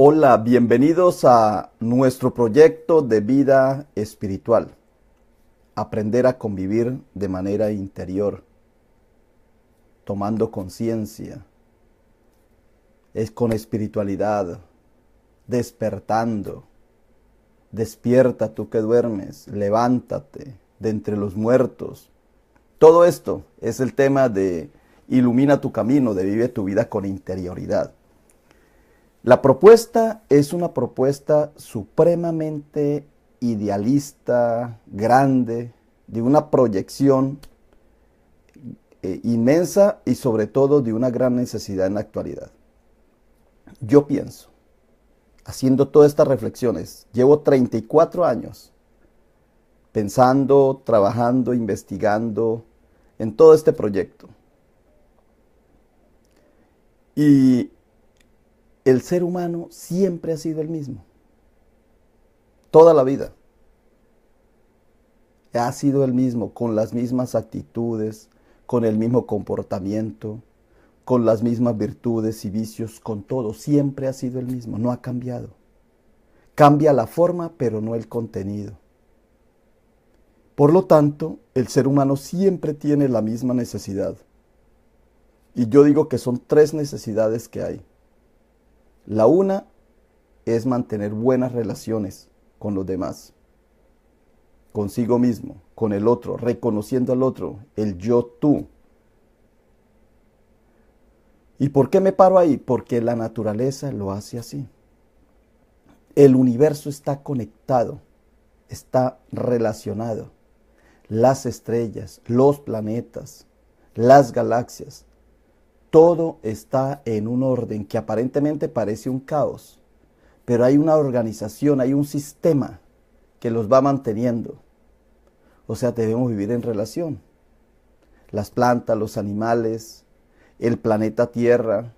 Hola, bienvenidos a nuestro proyecto de vida espiritual. Aprender a convivir de manera interior, tomando conciencia, es con espiritualidad, despertando. Despierta tú que duermes, levántate de entre los muertos. Todo esto es el tema de ilumina tu camino, de vive tu vida con interioridad. La propuesta es una propuesta supremamente idealista, grande, de una proyección inmensa y sobre todo de una gran necesidad en la actualidad. Yo pienso, haciendo todas estas reflexiones, llevo 34 años pensando, trabajando, investigando en todo este proyecto. Y el ser humano siempre ha sido el mismo. Toda la vida. Ha sido el mismo, con las mismas actitudes, con el mismo comportamiento, con las mismas virtudes y vicios, con todo. Siempre ha sido el mismo, no ha cambiado. Cambia la forma, pero no el contenido. Por lo tanto, el ser humano siempre tiene la misma necesidad. Y yo digo que son 3 necesidades que hay. La una es mantener buenas relaciones con los demás, consigo mismo, con el otro, reconociendo al otro, el yo-tú. ¿Y por qué me paro ahí? Porque la naturaleza lo hace así. El universo está conectado, está relacionado. Las estrellas, los planetas, las galaxias, todo está en un orden que aparentemente parece un caos, pero hay una organización, hay un sistema que los va manteniendo. O sea, debemos vivir en relación. Las plantas, los animales, el planeta Tierra,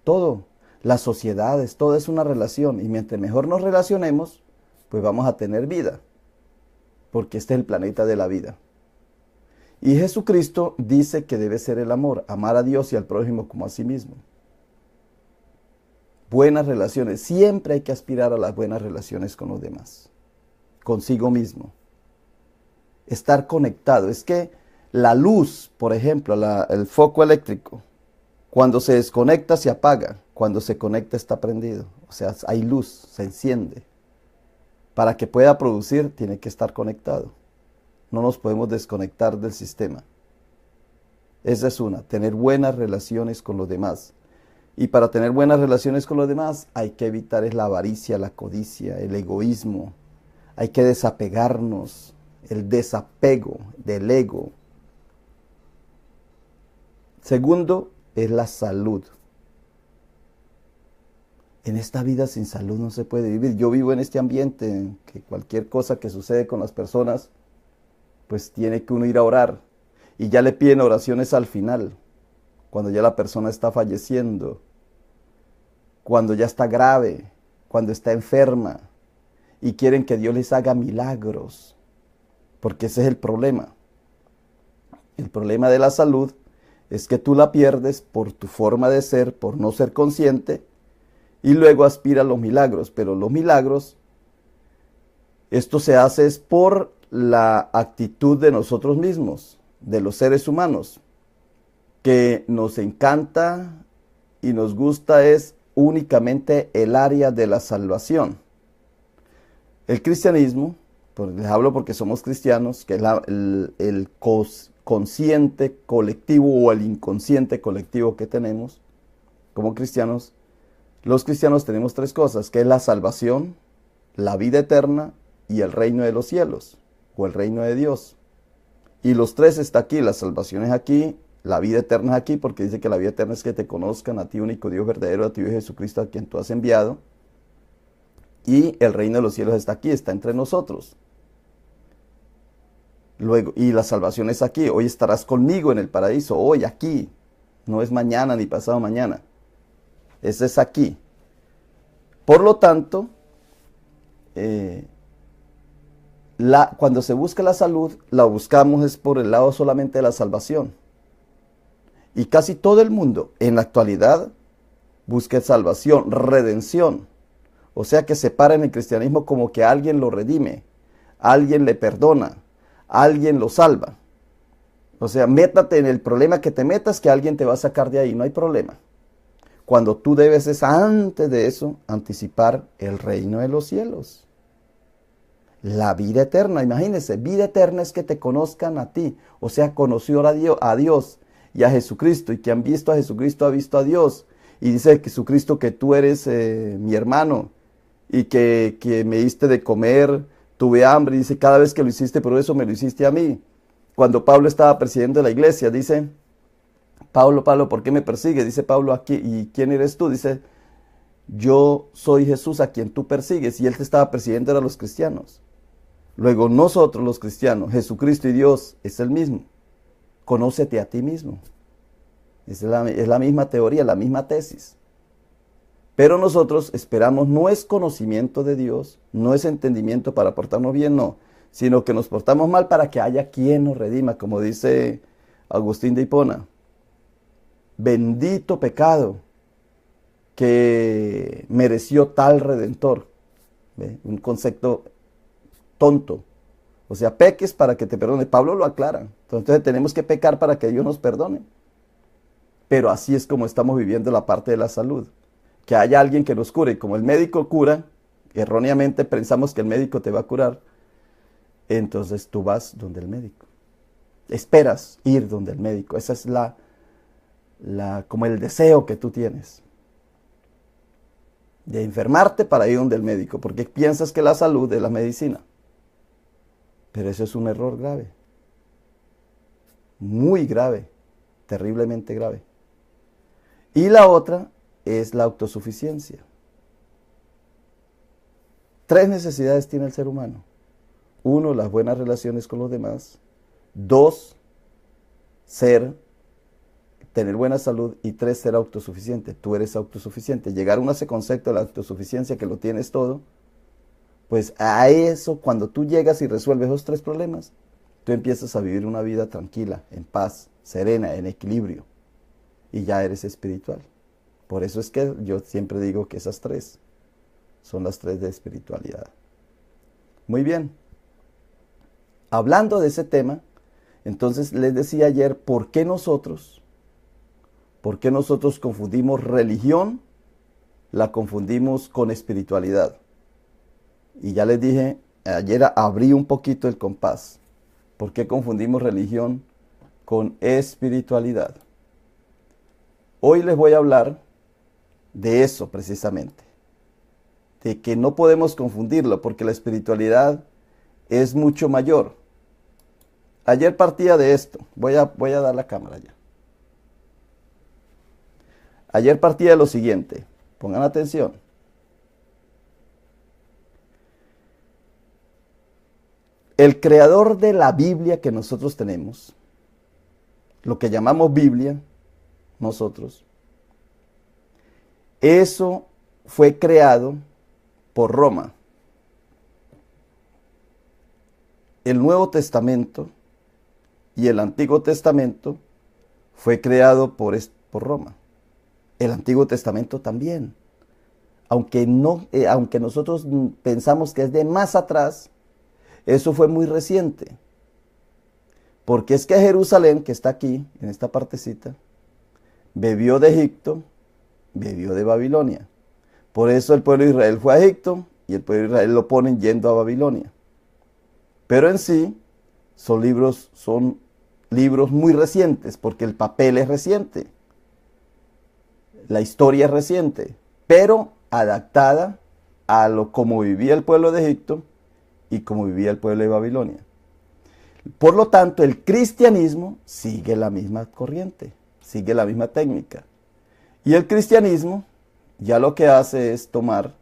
todo, las sociedades, todo es una relación. Y mientras mejor nos relacionemos, pues vamos a tener vida, porque este es el planeta de la vida. Y Jesucristo dice que debe ser el amor, amar a Dios y al prójimo como a sí mismo. Buenas relaciones, siempre hay que aspirar a las buenas relaciones con los demás, consigo mismo. Estar conectado, es que la luz, por ejemplo, el foco eléctrico, cuando se desconecta se apaga, cuando se conecta está prendido. O sea, hay luz, se enciende. Para que pueda producir tiene que estar conectado. No nos podemos desconectar del sistema. Esa es una, tener buenas relaciones con los demás. Y para tener buenas relaciones con los demás hay que evitar la avaricia, la codicia, el egoísmo. Hay que desapegarnos, el desapego del ego. Segundo, es la salud. En esta vida sin salud no se puede vivir. Yo vivo en este ambiente en que cualquier cosa que sucede con las personas, pues tiene que uno ir a orar. Y ya le piden oraciones al final, cuando ya la persona está falleciendo, cuando ya está grave, cuando está enferma, y quieren que Dios les haga milagros, porque ese es el problema. El problema de la salud es que tú la pierdes por tu forma de ser, por no ser consciente, y luego aspira a los milagros. Pero los milagros, esto se hace es por la actitud de nosotros mismos, de los seres humanos, que nos encanta y nos gusta es únicamente el área de la salvación. El cristianismo, pues les hablo porque somos cristianos, que es el consciente colectivo o el inconsciente colectivo que tenemos como cristianos. Los cristianos tenemos 3 cosas, que es la salvación, la vida eterna y el reino de los cielos, o el reino de Dios. Y los 3 está aquí, la salvación es aquí, la vida eterna es aquí, porque dice que la vida eterna es que te conozcan a ti, único Dios verdadero, a ti, Jesucristo, a quien tú has enviado. Y el reino de los cielos está aquí, está entre nosotros. Luego, y la salvación es aquí, hoy estarás conmigo en el paraíso, hoy, aquí. No es mañana ni pasado mañana. Ese es aquí. Por lo tanto, cuando se busca la salud, la buscamos es por el lado solamente de la salvación. Y casi todo el mundo en la actualidad busca salvación, redención. O sea que separa en el cristianismo como que alguien lo redime, alguien le perdona, alguien lo salva. O sea, métate en el problema que te metas, que alguien te va a sacar de ahí, no hay problema. Cuando tú debes es antes de eso anticipar el reino de los cielos. La vida eterna, imagínense, vida eterna es que te conozcan a ti, o sea, conoció a Dios y a Jesucristo, y que han visto a Jesucristo ha visto a Dios. Y dice Jesucristo que tú eres mi hermano, y que me diste de comer, tuve hambre, y dice, cada vez que lo hiciste por eso me lo hiciste a mí. Cuando Pablo estaba persiguiendo la iglesia, dice, Pablo, ¿por qué me persigue? Dice Pablo aquí, ¿y quién eres tú? Dice, yo soy Jesús a quien tú persigues, y él te estaba persiguiendo a los cristianos. Luego nosotros los cristianos, Jesucristo y Dios es el mismo. Conócete a ti mismo. Es la misma teoría, la misma tesis. Pero nosotros esperamos, no es conocimiento de Dios, no es entendimiento para portarnos bien, no, sino que nos portamos mal para que haya quien nos redima, como dice Agustín de Hipona. Bendito pecado que mereció tal redentor. ¿Ve? Un concepto tonto. O sea, peques para que te perdone. Pablo lo aclara. Entonces tenemos que pecar para que Dios nos perdone. Pero así es como estamos viviendo la parte de la salud. Que haya alguien que nos cure. Como el médico cura, erróneamente pensamos que el médico te va a curar. Entonces tú vas donde el médico. Esperas ir donde el médico. Esa es como el deseo que tú tienes. De enfermarte para ir donde el médico. Porque piensas que la salud es la medicina. Pero eso es un error grave. Muy grave. Terriblemente grave. Y la otra es la autosuficiencia. 3 necesidades tiene el ser humano. 1, las buenas relaciones con los demás. 2, tener buena salud. Y 3, ser autosuficiente. Tú eres autosuficiente. Llegar a ese concepto de la autosuficiencia, que lo tienes todo, pues a eso, cuando tú llegas y resuelves esos 3 problemas, tú empiezas a vivir una vida tranquila, en paz, serena, en equilibrio. Y ya eres espiritual. Por eso es que yo siempre digo que esas 3 son las 3 de espiritualidad. Muy bien. Hablando de ese tema, entonces les decía ayer, ¿por qué nosotros confundimos religión? La confundimos con espiritualidad. Y ya les dije, ayer abrí un poquito el compás. ¿Por qué confundimos religión con espiritualidad? Hoy les voy a hablar de eso precisamente. De que no podemos confundirlo porque la espiritualidad es mucho mayor. Ayer partía de esto. Voy a dar la cámara ya. Ayer partía de lo siguiente. Pongan atención. El creador de la Biblia que nosotros tenemos, lo que llamamos Biblia, nosotros, eso fue creado por Roma. El Nuevo Testamento y el Antiguo Testamento fue creado por Roma. El Antiguo Testamento también. Aunque nosotros pensamos que es de más atrás, eso fue muy reciente. Porque es que Jerusalén, que está aquí, en esta partecita, bebió de Egipto, bebió de Babilonia. Por eso el pueblo de Israel fue a Egipto y el pueblo de Israel lo ponen yendo a Babilonia. Pero en sí son libros muy recientes, porque el papel es reciente. La historia es reciente, pero adaptada a cómo vivía el pueblo de Egipto y cómo vivía el pueblo de Babilonia. Por lo tanto, el cristianismo sigue la misma corriente, sigue la misma técnica. Y el cristianismo ya lo que hace es tomar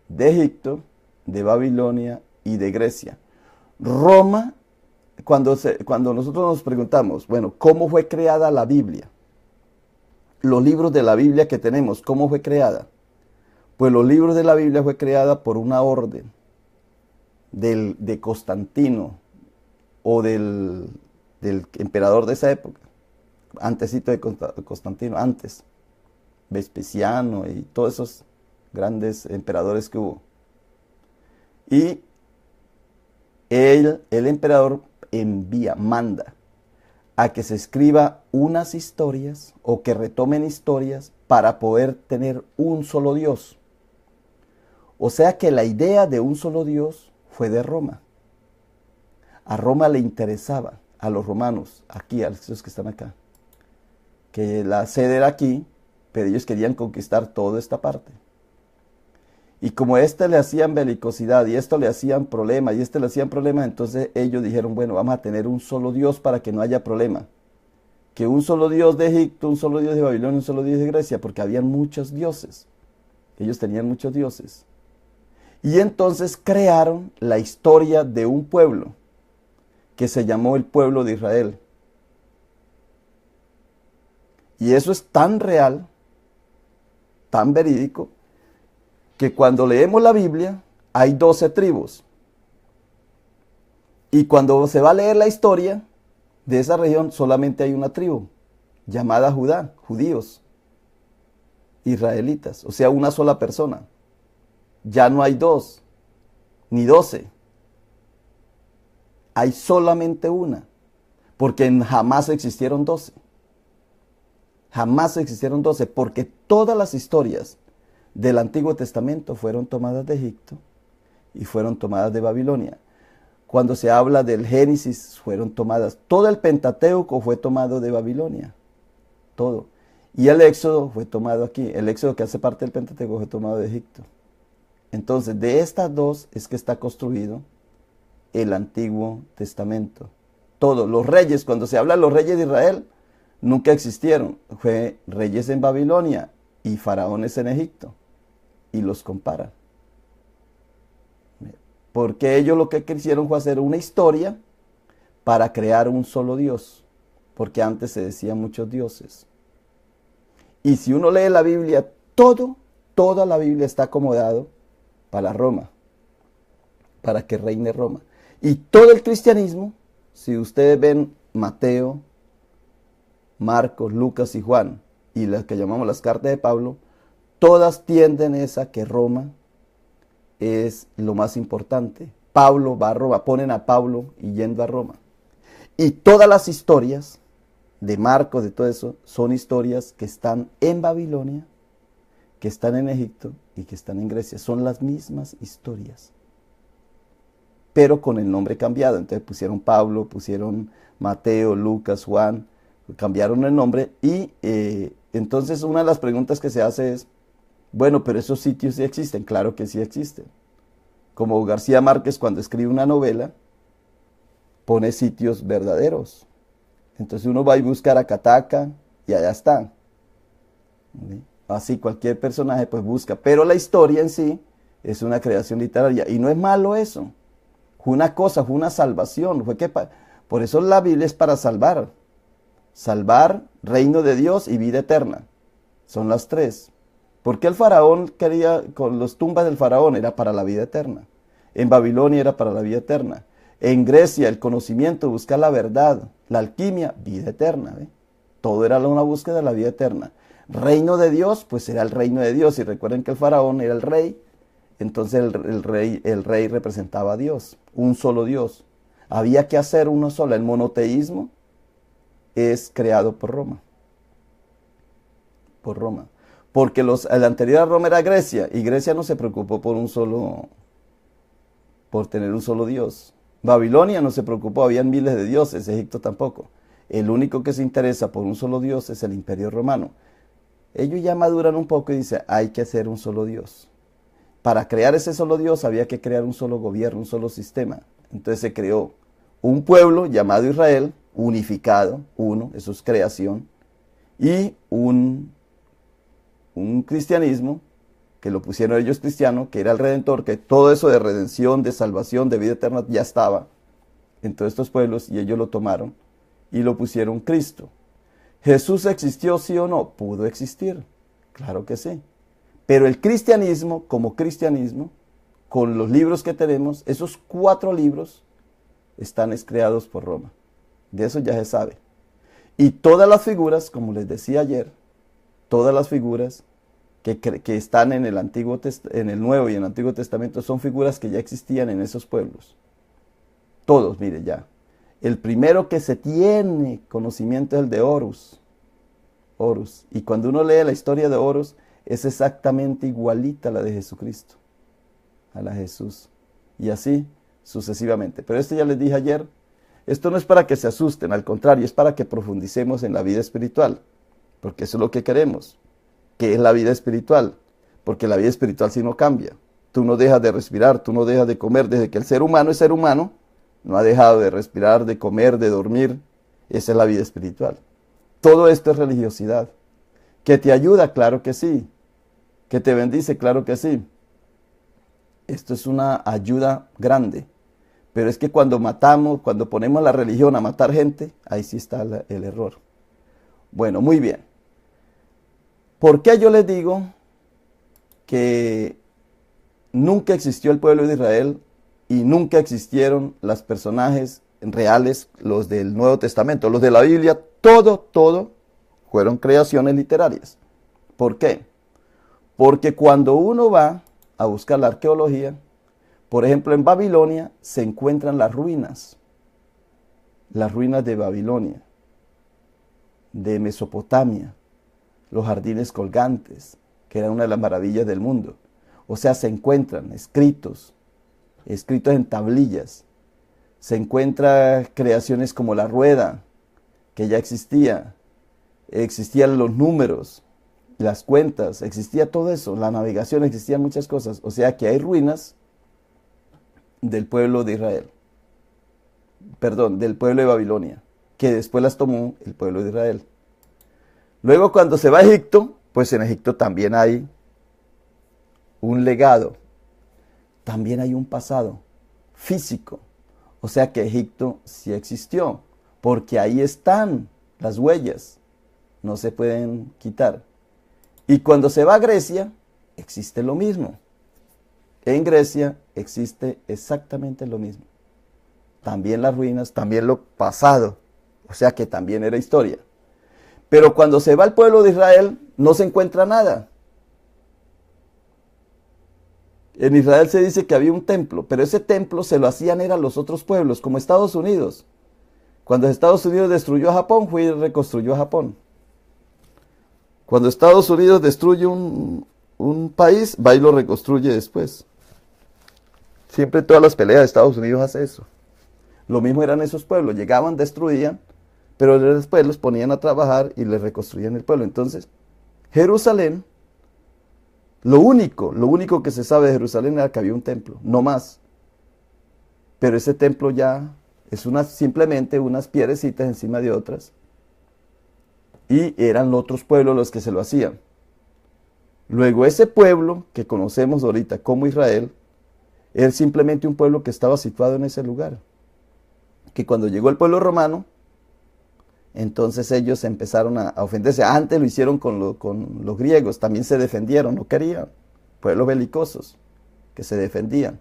de Egipto, de Babilonia y de Grecia. Roma, cuando nosotros nos preguntamos, bueno, ¿cómo fue creada la Biblia? Los libros de la Biblia que tenemos, ¿cómo fue creada? Pues los libros de la Biblia fue creada por una orden de Constantino o del emperador de esa época, antesito de Constantino, antes, Vespasiano y todos esos grandes emperadores que hubo. Y el emperador manda a que se escriba unas historias o que retomen historias para poder tener un solo Dios. O sea que la idea de un solo Dios fue de Roma. A Roma le interesaba, a los romanos, aquí, a los que están acá, que la sede era aquí, pero ellos querían conquistar toda esta parte. Y como le hacían belicosidad y esto le hacían problema y le hacían problema, entonces ellos dijeron, bueno, vamos a tener un solo Dios para que no haya problema. Que un solo Dios de Egipto, un solo Dios de Babilonia, un solo Dios de Grecia, porque habían muchos dioses. Ellos tenían muchos dioses. Y entonces crearon la historia de un pueblo que se llamó el pueblo de Israel. Y eso es tan real, tan verídico, que cuando leemos la Biblia hay 12 tribus. Y cuando se va a leer la historia de esa región, solamente hay una tribu, llamada Judá, judíos, israelitas, o sea, una sola persona. Ya no hay 2, ni 12. Hay solamente una, porque jamás existieron 12. Jamás existieron 12, porque todas las historias del Antiguo Testamento fueron tomadas de Egipto y fueron tomadas de Babilonia. Cuando se habla del Génesis, fueron tomadas. Todo el Pentateuco fue tomado de Babilonia. Todo. Y el Éxodo fue tomado aquí. El Éxodo, que hace parte del Pentateuco, fue tomado de Egipto. Entonces, de estas dos es que está construido el Antiguo Testamento. Todos los reyes, cuando se habla de los reyes de Israel, nunca existieron. Fue reyes en Babilonia y faraones en Egipto. Y los compara. Porque ellos lo que quisieron fue hacer una historia para crear un solo Dios. Porque antes se decían muchos dioses. Y si uno lee la Biblia, toda la Biblia está acomodado para Roma. Para que reine Roma. Y todo el cristianismo, si ustedes ven Mateo, Marcos, Lucas y Juan, y las que llamamos las cartas de Pablo, todas tienden a que Roma es lo más importante. Pablo va a Roma, ponen a Pablo y yendo a Roma. Y todas las historias de Marcos, de todo eso, son historias que están en Babilonia, que están en Egipto y que están en Grecia. Son las mismas historias, pero con el nombre cambiado. Entonces pusieron Pablo, pusieron Mateo, Lucas, Juan, cambiaron el nombre. Y entonces una de las preguntas que se hace es, bueno, pero esos sitios sí existen. Claro que sí existen. Como García Márquez, cuando escribe una novela, pone sitios verdaderos. Entonces uno va y busca a Cataca y allá están. Así cualquier personaje pues busca. Pero la historia en sí es una creación literaria. Y no es malo eso. Fue una cosa, fue una salvación. Por eso la Biblia es para salvar. Salvar, reino de Dios y vida eterna. Son las tres. ¿Por qué el faraón quería, con las tumbas del faraón era para la vida eterna? En Babilonia era para la vida eterna. En Grecia el conocimiento, buscar la verdad, la alquimia, vida eterna. Todo era una búsqueda de la vida eterna. Reino de Dios, pues era el reino de Dios. Y recuerden que el faraón era el rey, entonces el rey representaba a Dios, un solo Dios. Había que hacer uno solo. El monoteísmo es creado por Roma. Por Roma. Porque el anterior a Roma era Grecia, y Grecia no se preocupó por tener un solo Dios. Babilonia no se preocupó, habían miles de dioses, Egipto tampoco. El único que se interesa por un solo Dios es el Imperio Romano. Ellos ya maduran un poco y dicen, hay que hacer un solo Dios. Para crear ese solo Dios había que crear un solo gobierno, un solo sistema. Entonces se creó un pueblo llamado Israel, unificado, uno, eso es creación, y un cristianismo, que lo pusieron ellos cristiano, que era el Redentor, que todo eso de redención, de salvación, de vida eterna ya estaba en todos estos pueblos, y ellos lo tomaron y lo pusieron Cristo. ¿Jesús existió, sí o no? Pudo existir, claro que sí. Pero el cristianismo, como cristianismo, con los libros que tenemos, esos 4 libros están creados por Roma. De eso ya se sabe. Y todas las figuras, como les decía ayer, todas las figuras que están en el en el Nuevo y en el Antiguo Testamento son figuras que ya existían en esos pueblos. Todos, mire ya. El primero que se tiene conocimiento es el de Horus. Horus. Y cuando uno lee la historia de Horus, es exactamente igualita a la de Jesucristo, a la de Jesús. Y así sucesivamente. Pero esto ya les dije ayer, esto no es para que se asusten, al contrario, es para que profundicemos en la vida espiritual, porque eso es lo que queremos, que es la vida espiritual, porque la vida espiritual sí no cambia. Tú no dejas de respirar, tú no dejas de comer, desde que el ser humano es ser humano, no ha dejado de respirar, de comer, de dormir. Esa es la vida espiritual. Todo esto es religiosidad. ¿Que te ayuda? Claro que sí. ¿Que te bendice? Claro que sí. Esto es una ayuda grande. Pero es que cuando matamos, cuando ponemos la religión a matar gente, ahí sí está el error. Bueno, muy bien. ¿Por qué yo les digo que nunca existió el pueblo de Israel y nunca existieron los personajes reales, los del Nuevo Testamento, los de la Biblia? Todo fueron creaciones literarias. ¿Por qué? Porque cuando uno va a buscar la arqueología, por ejemplo, en Babilonia se encuentran las ruinas de Babilonia, de Mesopotamia, los jardines colgantes, que eran una de las maravillas del mundo. O sea, se encuentran escritos en tablillas, se encuentran creaciones como la rueda, que ya existían los números, las cuentas, existía todo eso, la navegación, existían muchas cosas. O sea que hay ruinas del pueblo de Israel, perdón, del pueblo de Babilonia, que después las tomó el pueblo de Israel. Luego cuando se va a Egipto, pues en Egipto también hay un legado, también hay un pasado físico. O sea que Egipto sí existió, porque ahí están las huellas, no se pueden quitar. Y cuando se va a Grecia, existe lo mismo. En Grecia existe exactamente lo mismo. También las ruinas, también lo pasado. O sea que también era historia. Pero cuando se va al pueblo de Israel, no se encuentra nada. En Israel se dice que había un templo, pero ese templo se lo hacían eran los otros pueblos, como Estados Unidos. Cuando Estados Unidos destruyó a Japón, fue y reconstruyó a Japón. Cuando Estados Unidos destruye un país, va y lo reconstruye después. Siempre todas las peleas de Estados Unidos hace eso. Lo mismo eran esos pueblos, llegaban, destruían, pero después los ponían a trabajar y les reconstruían el pueblo. Entonces, Jerusalén, lo único que se sabe de Jerusalén era que había un templo, no más. Pero ese templo ya es simplemente unas piedrecitas encima de otras. Y eran otros pueblos los que se lo hacían. Luego ese pueblo que conocemos ahorita como Israel, era simplemente un pueblo que estaba situado en ese lugar. Que cuando llegó el pueblo romano, entonces ellos empezaron a ofenderse. Antes lo hicieron con los griegos, también se defendieron, no querían. Pueblos belicosos que se defendían.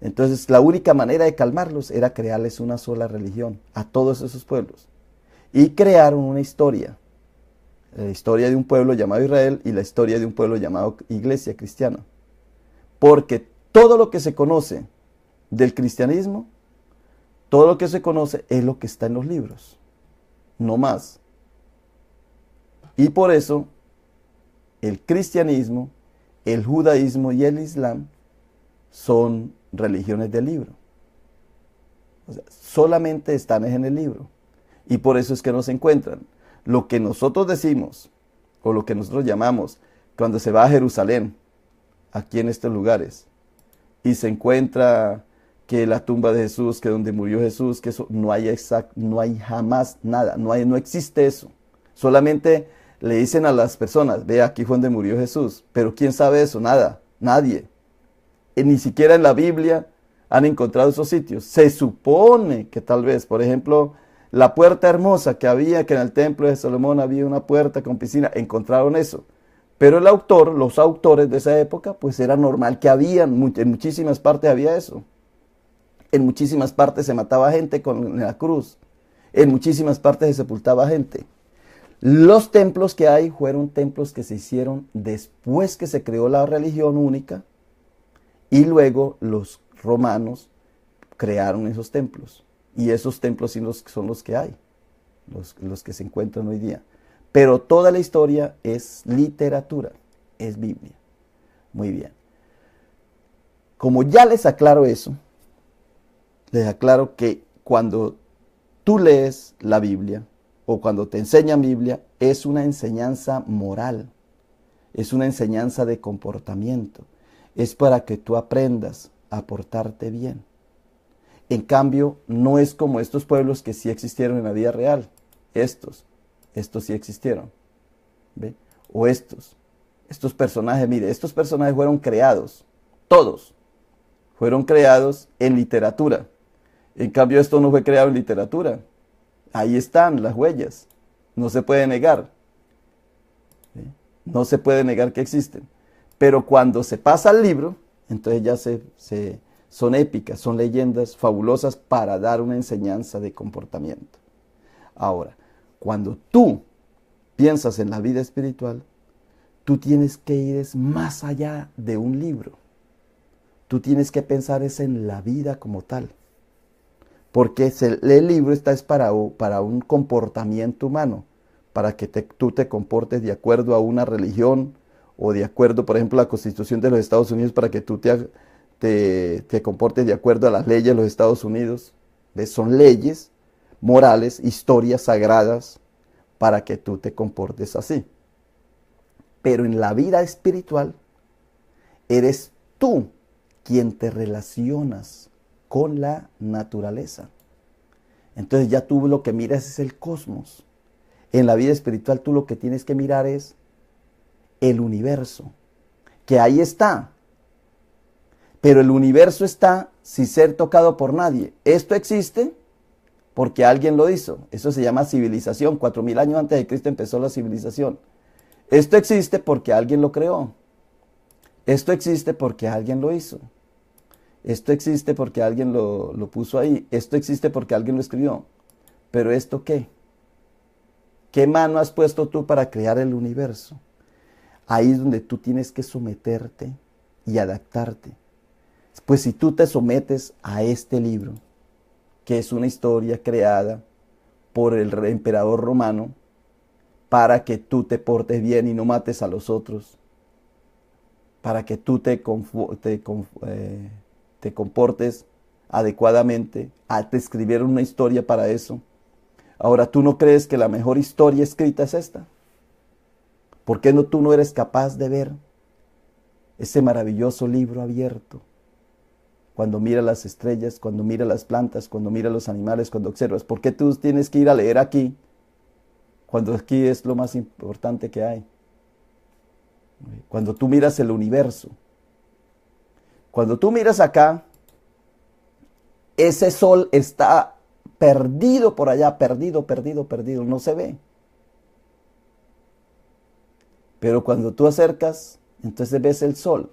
Entonces la única manera de calmarlos era crearles una sola religión a todos esos pueblos. Y crearon una historia. La historia de un pueblo llamado Israel y la historia de un pueblo llamado Iglesia Cristiana. Porque todo lo que se conoce del cristianismo, todo lo que se conoce es lo que está en los libros. No más. Y por eso el cristianismo, el judaísmo y el islam son religiones del libro. O sea, solamente están en el libro. Y por eso es que no se encuentran. Lo que nosotros decimos, o lo que nosotros llamamos, cuando se va a Jerusalén, aquí en estos lugares, y se encuentra que la tumba de Jesús, que donde murió Jesús, que eso no hay jamás nada, no existe eso. Solamente le dicen a las personas, ve, aquí fue donde murió Jesús, pero ¿quién sabe eso? Nada, nadie. Ni siquiera en la Biblia han encontrado esos sitios. Se supone que tal vez, por ejemplo, la puerta hermosa que en el templo de Salomón había una puerta con piscina, encontraron eso. Pero los autores de esa época, pues era normal que en muchísimas partes había eso. En muchísimas partes se mataba gente con la cruz. En muchísimas partes se sepultaba gente. Los templos que hay fueron templos que se hicieron después que se creó la religión única y luego los romanos crearon esos templos. Y esos templos son los que hay, los que se encuentran hoy día. Pero toda la historia es literatura, es Biblia. Muy bien. Como ya les aclaro eso, les aclaro que cuando tú lees la Biblia o cuando te enseñan Biblia, es una enseñanza moral, es una enseñanza de comportamiento, es para que tú aprendas a portarte bien. En cambio, no es como estos pueblos que sí existieron en la vida real. Estos sí existieron. ¿Ve? O estos personajes, mire, estos personajes fueron creados, todos fueron creados en literatura. En cambio, esto no fue creado en literatura. Ahí están las huellas. No se puede negar. ¿Sí? No se puede negar que existen. Pero cuando se pasa al libro, entonces ya son épicas, son leyendas fabulosas para dar una enseñanza de comportamiento. Ahora, cuando tú piensas en la vida espiritual, tú tienes que ir más allá de un libro. Tú tienes que pensar en la vida como tal. Porque el libro está para un comportamiento humano, para que tú te comportes de acuerdo a una religión o de acuerdo, por ejemplo, a la Constitución de los Estados Unidos, para que tú te comportes de acuerdo a las leyes de los Estados Unidos. ¿Ves? Son leyes morales, historias sagradas, para que tú te comportes así. Pero en la vida espiritual, eres tú quien te relacionas con la naturaleza. Entonces ya tú lo que miras es el cosmos. En la vida espiritual tú lo que tienes que mirar es el universo, que ahí está. Pero el universo está sin ser tocado por nadie. Esto existe porque alguien lo hizo. Eso se llama civilización. 4000 años antes de Cristo empezó la civilización. Esto existe porque alguien lo creó. Esto existe porque alguien lo hizo. Esto existe porque alguien lo puso ahí. Esto existe porque alguien lo escribió. Pero ¿esto qué? ¿Qué mano has puesto tú para crear el universo? Ahí es donde tú tienes que someterte y adaptarte. Pues si tú te sometes a este libro, que es una historia creada por el emperador romano, para que tú te portes bien y no mates a los otros, para que tú te comportes adecuadamente. Te escribieron una historia para eso. Ahora, ¿tú no crees que la mejor historia escrita es esta? ¿Por qué tú no eres capaz de ver ese maravilloso libro abierto? Cuando mira las estrellas, cuando mira las plantas, cuando mira los animales, cuando observas. ¿Por qué tú tienes que ir a leer aquí? Cuando aquí es lo más importante que hay. Cuando tú miras el universo. Cuando tú miras acá, ese sol está perdido por allá, perdido, no se ve. Pero cuando tú acercas, entonces ves el sol.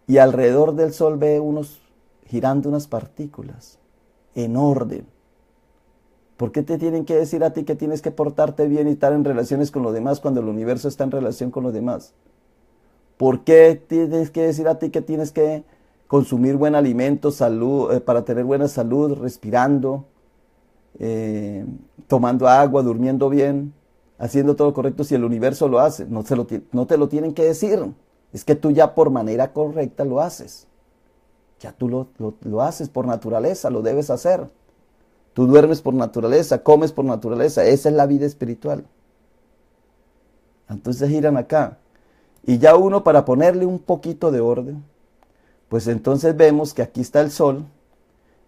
Y alrededor del sol ve girando unas partículas en orden. ¿Por qué te tienen que decir a ti que tienes que portarte bien y estar en relaciones con los demás cuando el universo está en relación con los demás? ¿Por qué tienes que decir a ti que tienes que consumir buen alimento, salud, para tener buena salud, respirando, tomando agua, durmiendo bien, haciendo todo correcto si el universo lo hace? No te lo tienen que decir. Es que tú ya por manera correcta lo haces. Ya tú lo haces por naturaleza, lo debes hacer. Tú duermes por naturaleza, comes por naturaleza. Esa es la vida espiritual. Entonces giran acá. Y ya uno, para ponerle un poquito de orden, pues entonces vemos que aquí está el Sol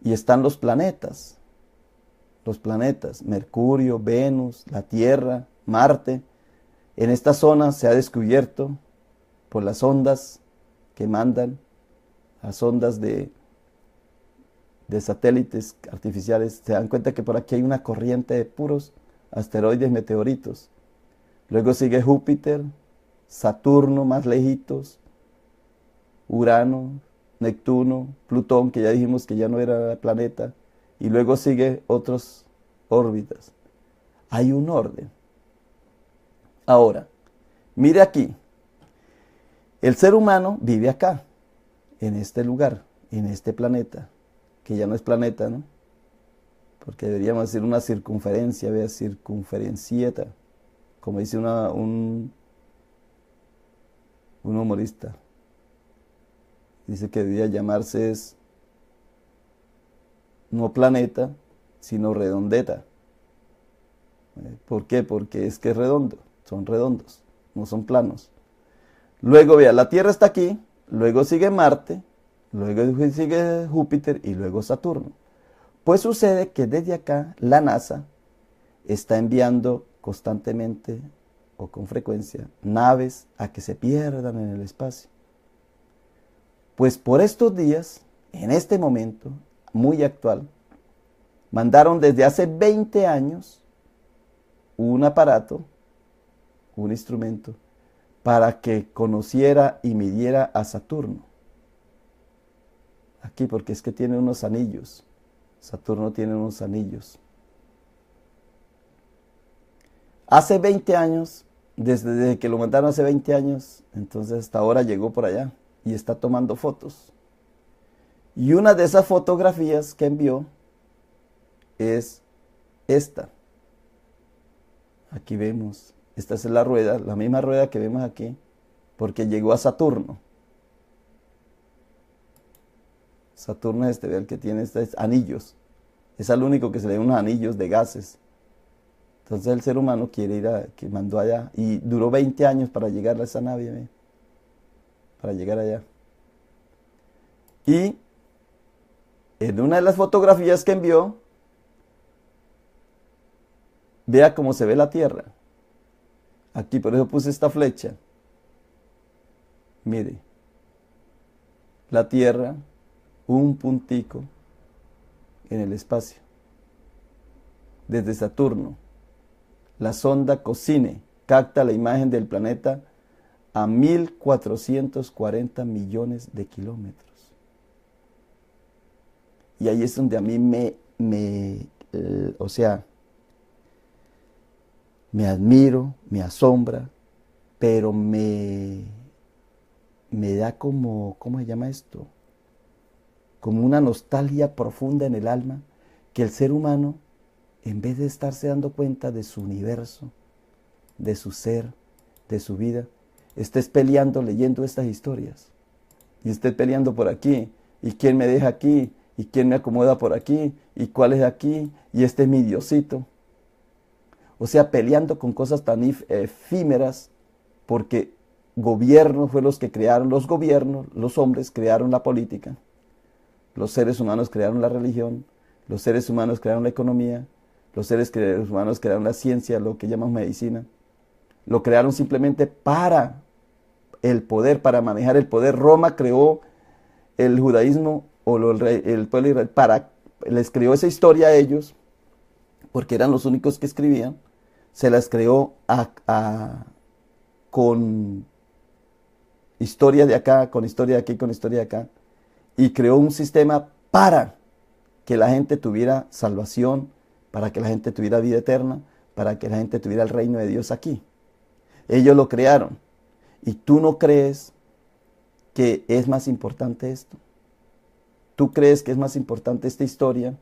y están los planetas. Los planetas, Mercurio, Venus, la Tierra, Marte. En esta zona se ha descubierto por las ondas que mandan, las ondas de satélites artificiales, se dan cuenta que por aquí hay una corriente de puros asteroides, meteoritos. Luego sigue Júpiter, Saturno más lejitos, Urano, Neptuno, Plutón, que ya dijimos que ya no era planeta, y luego sigue otras órbitas. Hay un orden. Ahora, mire aquí, el ser humano vive acá, en este lugar, en este planeta, que ya no es planeta, ¿no? Porque deberíamos decir una circunferencia, vea, circunferencieta, como dice un humorista. Dice que debería llamarse no planeta, sino redondeta. ¿Por qué? Porque es que es redondo, son redondos, no son planos. Luego, vea, la Tierra está aquí, luego sigue Marte, luego sigue Júpiter y luego Saturno. Pues sucede que desde acá la NASA está enviando constantemente o con frecuencia naves a que se pierdan en el espacio. Pues por estos días, en este momento muy actual, mandaron desde hace 20 años un aparato, un instrumento, para que conociera y midiera a Saturno. Aquí, porque es que tiene unos anillos. Saturno tiene unos anillos. Hace 20 años, desde que lo mandaron hace 20 años, entonces hasta ahora llegó por allá y está tomando fotos. Y una de esas fotografías que envió es esta. Aquí vemos, esta es la rueda, la misma rueda que vemos aquí, porque llegó a Saturno. Saturno es este, ve el que tiene estos anillos. Es el único que se le da unos anillos de gases. Entonces el ser humano quiere ir que mandó allá. Y duró 20 años para llegar a esa nave, ¿ve? Para llegar allá. Y en una de las fotografías que envió, vea cómo se ve la Tierra. Aquí por eso puse esta flecha. Mire. La Tierra, un puntico en el espacio. Desde Saturno, la sonda COSINE capta la imagen del planeta a 1440 millones de kilómetros. Y ahí es donde a mí o sea, me admiro, me asombra, pero me da como, ¿cómo se llama esto? Como una nostalgia profunda en el alma, que el ser humano, en vez de estarse dando cuenta de su universo, de su ser, de su vida, estés peleando leyendo estas historias. Y estés peleando por aquí, y quién me deja aquí, y quién me acomoda por aquí, y cuál es aquí, y este es mi Diosito. O sea, peleando con cosas tan efímeras, porque gobiernos fue los que crearon los gobiernos, los hombres crearon la política, los seres humanos crearon la religión, los seres humanos crearon la economía, los seres humanos crearon la ciencia, lo que llamamos medicina. Lo crearon simplemente para el poder, para manejar el poder. Roma creó el judaísmo o el pueblo de Israel, les creó esa historia a ellos, porque eran los únicos que escribían. Se las creó con historia de acá, con historia de aquí, con historia de acá. Y creó un sistema para que la gente tuviera salvación, para que la gente tuviera vida eterna, para que la gente tuviera el reino de Dios aquí. Ellos lo crearon. ¿Y tú no crees que es más importante esto? ¿Tú crees que es más importante esta historia,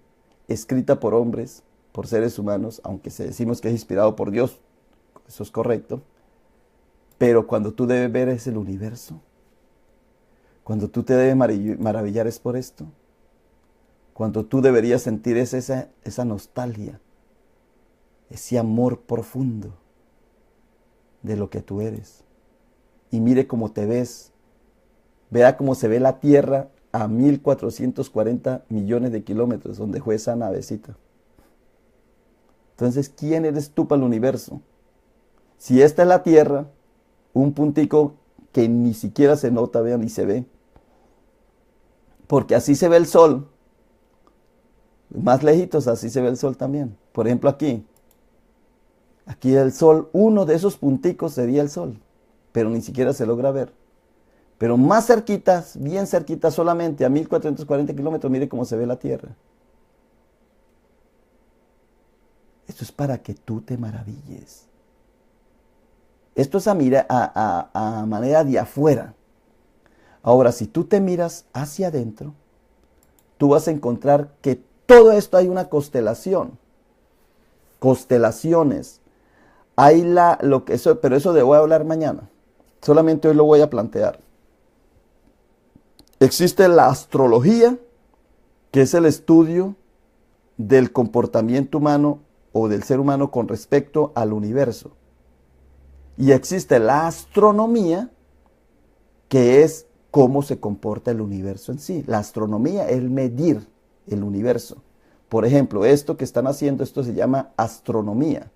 escrita por hombres, por seres humanos, aunque decimos que es inspirado por Dios? Eso es correcto. Pero cuando tú debes ver es el universo. Cuando tú te debes maravillar es por esto. Cuando tú deberías sentir esa nostalgia, ese amor profundo de lo que tú eres. Y mire cómo te ves. Vea cómo se ve la Tierra a 1440 millones de kilómetros, donde fue esa navecita. Entonces, ¿quién eres tú para el universo? Si esta es la Tierra, un puntico que ni siquiera se nota, vean, ni se ve. Porque así se ve el sol. Más lejitos, así se ve el sol también. Por ejemplo, aquí. Aquí el sol, uno de esos punticos sería el sol. Pero ni siquiera se logra ver. Pero más cerquitas, bien cerquitas, solamente a 1440 kilómetros, mire cómo se ve la Tierra. Esto es para que tú te maravilles. Esto es a manera de afuera. Ahora, si tú te miras hacia adentro, tú vas a encontrar que todo esto hay una constelación. Constelaciones. Hay pero eso de voy a hablar mañana. Solamente hoy lo voy a plantear. Existe la astrología, que es el estudio del comportamiento humano o del ser humano con respecto al universo. Y existe la astronomía, que es cómo se comporta el universo en sí. La astronomía es medir el universo. Por ejemplo, esto que están haciendo, esto se llama astronomía.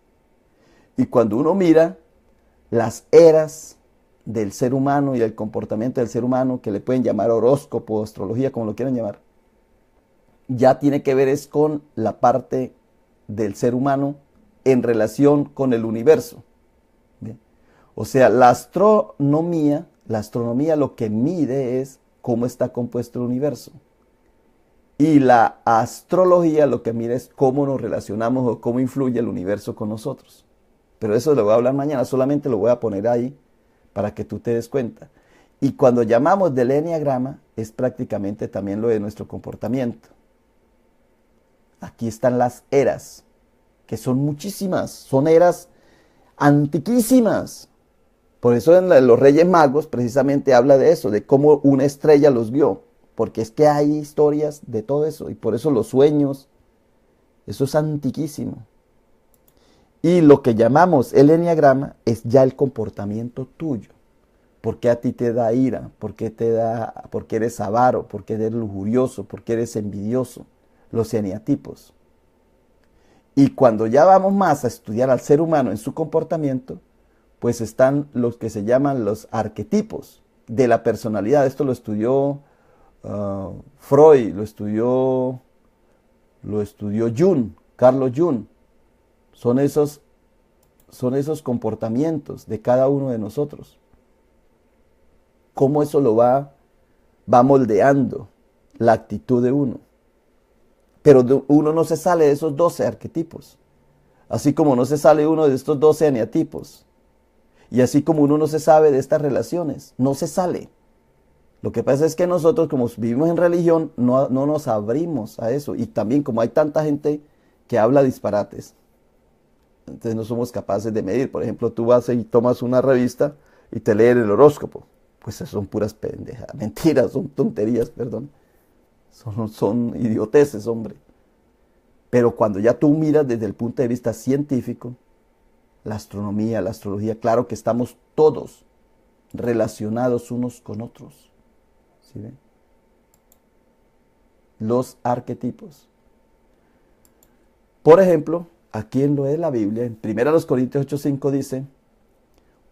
Y cuando uno mira las eras del ser humano y el comportamiento del ser humano, que le pueden llamar horóscopo, astrología, como lo quieran llamar, ya tiene que ver es con la parte del ser humano en relación con el universo. ¿Bien? O sea, la astronomía lo que mide es cómo está compuesto el universo. Y la astrología lo que mide es cómo nos relacionamos o cómo influye el universo con nosotros. Pero eso lo voy a hablar mañana, solamente lo voy a poner ahí para que tú te des cuenta. Y cuando llamamos del eneagrama, es prácticamente también lo de nuestro comportamiento. Aquí están las eras, que son muchísimas, son eras antiquísimas. Por eso en los Reyes Magos precisamente habla de eso, de cómo una estrella los vio. Porque es que hay historias de todo eso, y por eso los sueños, eso es antiquísimo. Y lo que llamamos el eneagrama es ya el comportamiento tuyo. ¿Por qué a ti te da ira? ¿Por qué eres avaro? ¿Por qué eres lujurioso? ¿Por qué eres envidioso? Los eneatipos. Y cuando ya vamos más a estudiar al ser humano en su comportamiento, pues están los que se llaman los arquetipos de la personalidad. Esto lo estudió Freud, lo estudió Jung, Carlos Jung. Son esos comportamientos de cada uno de nosotros. Cómo eso lo va moldeando la actitud de uno. Pero uno no se sale de esos 12 arquetipos. Así como no se sale uno de estos 12 eneatipos. Y así como uno no se sabe de estas relaciones. No se sale. Lo que pasa es que nosotros, como vivimos en religión, no nos abrimos a eso. Y también como hay tanta gente que habla disparates, entonces no somos capaces de medir. Por ejemplo, tú vas y tomas una revista y te leen el horóscopo. Pues son puras pendejas, mentiras, son tonterías, perdón. Son idioteces, hombre. Pero cuando ya tú miras desde el punto de vista científico, la astronomía, la astrología, claro que estamos todos relacionados unos con otros. ¿Sí ven? Los arquetipos. Por ejemplo, aquí en lo de la Biblia, en 1 Corintios 8:5 dice,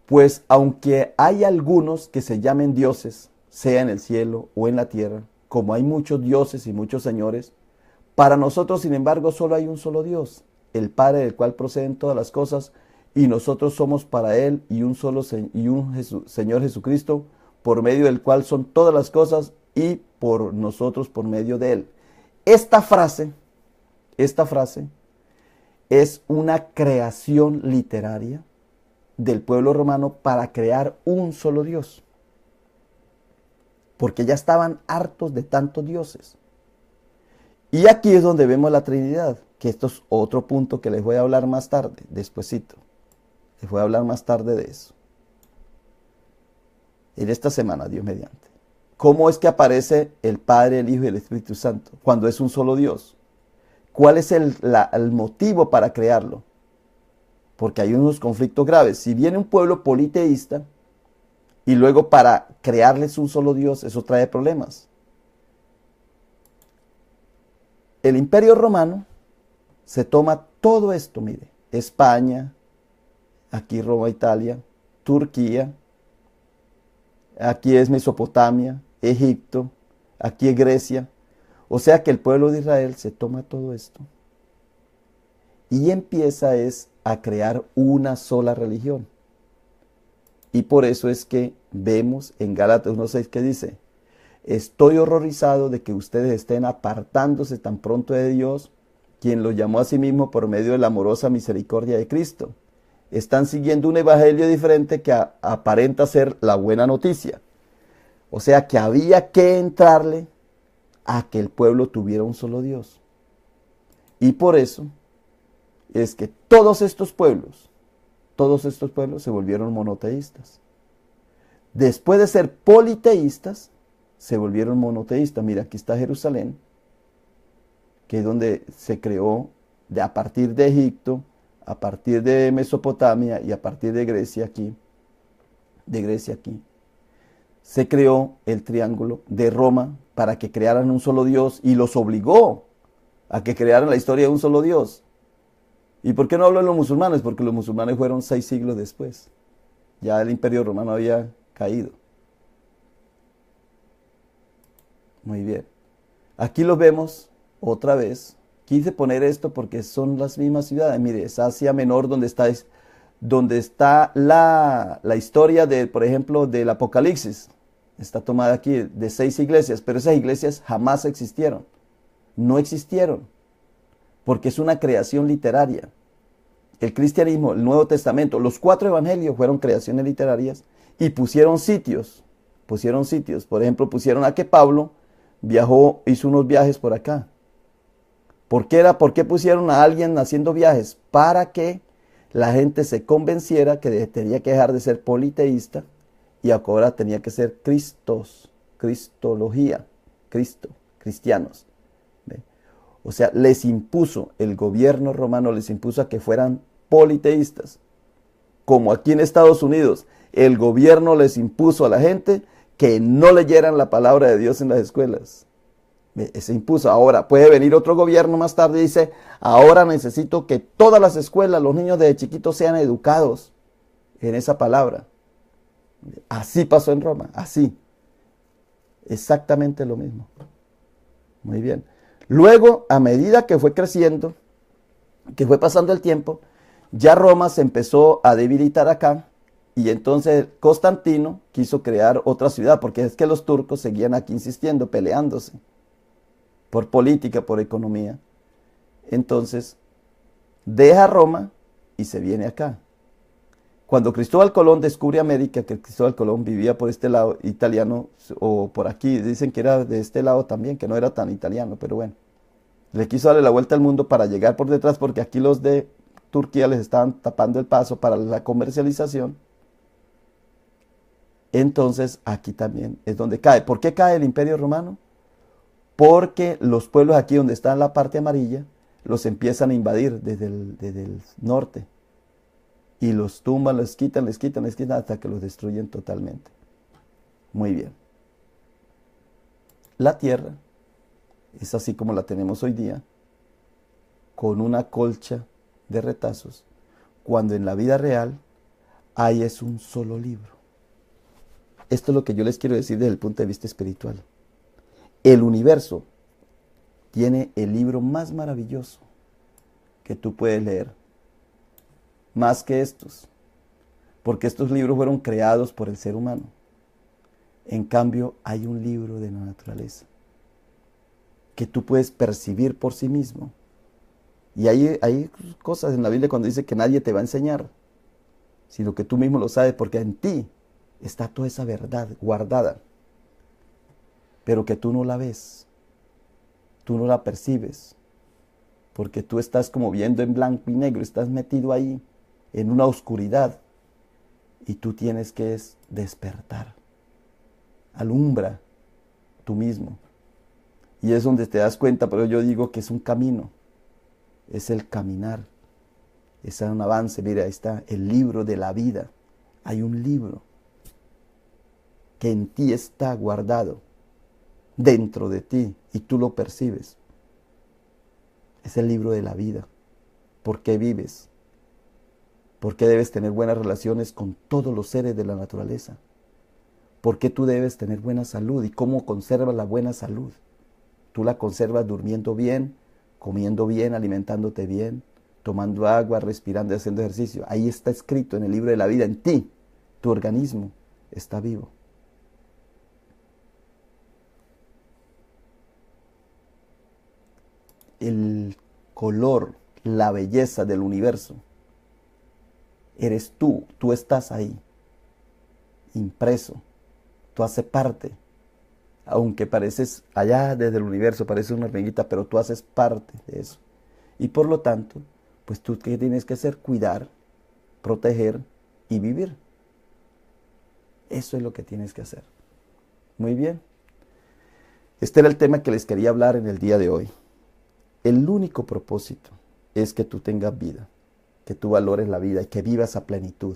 pues aunque hay algunos que se llamen dioses, sea en el cielo o en la tierra, como hay muchos dioses y muchos señores, para nosotros, sin embargo, solo hay un solo Dios, el Padre del cual proceden todas las cosas, y nosotros somos para Él y un Señor Jesucristo, por medio del cual son todas las cosas y por nosotros por medio de Él. Esta frase es una creación literaria del pueblo romano para crear un solo Dios. Porque ya estaban hartos de tantos dioses. Y aquí es donde vemos la Trinidad, que esto es otro punto que les voy a hablar más tarde, despuesito. Les voy a hablar más tarde de eso. En esta semana, Dios mediante. ¿Cómo es que aparece el Padre, el Hijo y el Espíritu Santo cuando es un solo Dios? ¿Cuál es el motivo para crearlo? Porque hay unos conflictos graves. Si viene un pueblo politeísta y luego para crearles un solo Dios, eso trae problemas. El Imperio Romano se toma todo esto, mire, España, aquí Roma, Italia, Turquía, aquí es Mesopotamia, Egipto, aquí es Grecia. O sea que el pueblo de Israel se toma todo esto y empieza a crear una sola religión. Y por eso es que vemos en Gálatas 1:6 que dice, estoy horrorizado de que ustedes estén apartándose tan pronto de Dios, quien los llamó a sí mismo por medio de la amorosa misericordia de Cristo. están siguiendo un evangelio diferente que aparenta ser la buena noticia. O sea que había que entrarle a que el pueblo tuviera un solo Dios. Y por eso es que todos estos pueblos se volvieron monoteístas. Después de ser politeístas, se volvieron monoteístas. Mira, aquí está Jerusalén, que es donde se creó a partir de Egipto, a partir de Mesopotamia y a partir de Grecia aquí, se creó el triángulo de Roma para que crearan un solo Dios y los obligó a que crearan la historia de un solo Dios. ¿Y por qué no hablo de los musulmanes? Porque los musulmanes fueron 6 siglos después. Ya el imperio romano había caído. Muy bien. Aquí lo vemos otra vez. Quise poner esto porque son las mismas ciudades. Mire, es Asia Menor donde está la historia de, por ejemplo, del Apocalipsis. Está tomada aquí de 6 iglesias, pero esas iglesias jamás existieron. No existieron, porque es una creación literaria. El cristianismo, el Nuevo Testamento, los 4 evangelios fueron creaciones literarias y pusieron sitios. Por ejemplo, pusieron a que Pablo viajó, hizo unos viajes por acá. ¿Por qué pusieron a alguien haciendo viajes? Para que la gente se convenciera que tenía que dejar de ser politeísta y ahora tenía que ser cristología, cristianos. ¿Ve? O sea, el gobierno romano les impuso a que fueran politeístas. Como aquí en Estados Unidos, el gobierno les impuso a la gente que no leyeran la palabra de Dios en las escuelas. Se impuso. Ahora puede venir otro gobierno más tarde y dice, ahora necesito que todas las escuelas, los niños desde chiquitos sean educados en esa palabra. Así pasó en Roma, así. Exactamente lo mismo. Muy bien. Luego, a medida que fue creciendo, que fue pasando el tiempo, ya Roma se empezó a debilitar acá y entonces Constantino quiso crear otra ciudad, porque es que los turcos seguían aquí insistiendo, peleándose por política, por economía. Entonces, deja Roma y se viene acá. Cuando Cristóbal Colón descubre América, que Cristóbal Colón vivía por este lado italiano, o por aquí, dicen que era de este lado también, que no era tan italiano, pero bueno. Le quiso darle la vuelta al mundo para llegar por detrás, porque aquí los de Turquía les estaban tapando el paso para la comercialización. Entonces, aquí también es donde cae. ¿Por qué cae el Imperio Romano? Porque los pueblos aquí donde está la parte amarilla, los empiezan a invadir desde el norte. Y los tumban, les quitan, hasta que los destruyen totalmente. Muy bien. La tierra es así como la tenemos hoy día, con una colcha de retazos, cuando en la vida real hay es un solo libro. Esto es lo que yo les quiero decir desde el punto de vista espiritual. El universo tiene el libro más maravilloso que tú puedes leer, más que estos, porque estos libros fueron creados por el ser humano. En cambio, hay un libro de la naturaleza que tú puedes percibir por sí mismo. Y hay cosas en la Biblia cuando dice que nadie te va a enseñar, sino que tú mismo lo sabes, porque en ti está toda esa verdad guardada, pero que tú no la ves, tú no la percibes, porque tú estás como viendo en blanco y negro, estás metido ahí en una oscuridad y tú tienes que despertar. Alumbra tú mismo. Y es donde te das cuenta, pero yo digo que es un camino, es el caminar, es un avance. Mira, ahí está el libro de la vida. Hay un libro que en ti está guardado, dentro de ti, y tú lo percibes. Es el libro de la vida. ¿Por qué vives? ¿Por qué debes tener buenas relaciones con todos los seres de la naturaleza? ¿Por qué tú debes tener buena salud? ¿Y cómo conservas la buena salud? Tú la conservas durmiendo bien, comiendo bien, alimentándote bien, tomando agua, respirando y haciendo ejercicio. Ahí está escrito en el libro de la vida, en ti. Tu organismo está vivo. El color, la belleza del universo eres tú estás ahí, impreso, tú haces parte. Aunque pareces allá desde el universo, pareces una hormiguita, pero tú haces parte de eso. Y por lo tanto, pues tú qué tienes que hacer, cuidar, proteger y vivir. Eso es lo que tienes que hacer. Muy bien. Este era el tema que les quería hablar en el día de hoy. El único propósito es que tú tengas vida, que tú valores la vida y que vivas a plenitud.